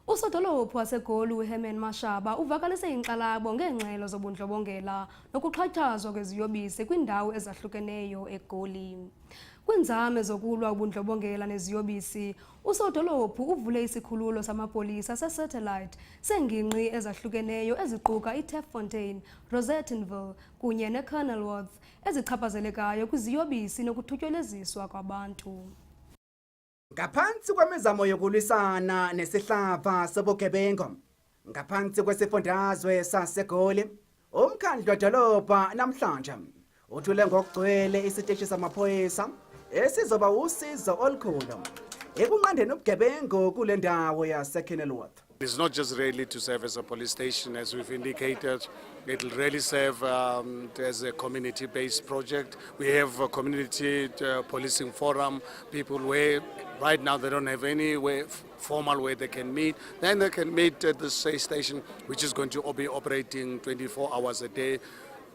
Usodolophu waseGoli uHerman Mashaba uvakalise inkxalabo ngeengxelo zobundlobongela nokuxhatshazwa kweziyobisi kwindawo ezahlukeneyo eGoli. Kwinzame zokulwa ubundlobongela neziyobisi, usodolophu uvule isikhululo samapolisa seSatellite seengingqi ezahlukeneyo eziquka iTerffontein, Rosettenville kunye neConillworth ezichaphazelekayo kwiziyobisi nokuthutyeleziswa kwabantu. Ngaphansi kwemizamo yokulwisana nesihlava sobugebengu, ngaphansi kwesifundazwe saseGoli, umkhandlu wedolobha namhlanje uthule ngokugcwele isiteshi samaphoyisa esizoba usizo olukhulu ekunqandeni ubugebengu kule ndawo yaseConillworth. It's not just really to serve as a police station, as we've indicated. It will really serve as a community-based project. We have a community policing forum, people where right now they don't have any formal way they can meet. Then they can meet at the station, which is going to be operating 24 hours a day.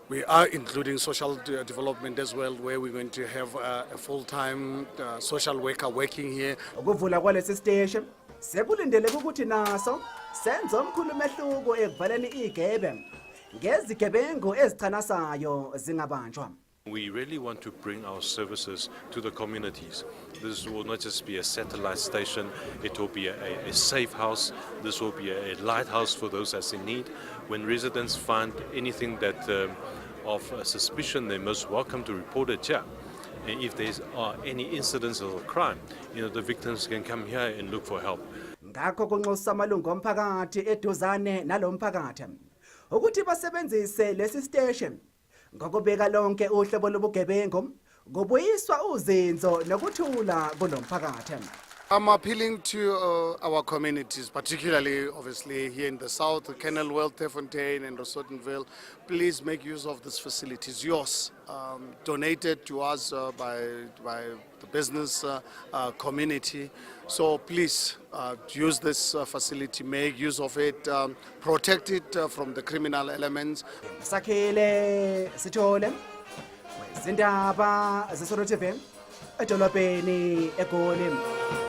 We are including social development as well, where we're going to have a full-time social worker working here. Ukuvula kwalesi station sekulindele ukuthi naso senze omkhulu umehluko ekuvaleni igebe ngezigebengu ezichanasayo zingabanjwa. We really want to bring our services to the communities. This will not just be a satellite station, it will be a safe house. This will be a lighthouse for those that's in need. When residents find anything that of suspicion, they're most welcome to report it here. And if there are any incidents of crime, the victims can come here and look for help. Ngakho kunxusa amalungu omphakathi eduzane nalomphakathi ukuthi basebenzise lesi station ngokubeka lonke uhlobo lobugebengu ngobuyiswa uzinzo nokuthula kulomphakathi. I'm appealing to our communities, particularly obviously here in the south, Kenilworth, Terffontein and Rosettenville. Please make use of this facility. It's yours, donated to us by the business community. So please use this facility, make use of it, protect it from the criminal elements. Sakhile, Sithole, izindaba zeSoweto edolobheni eGoli.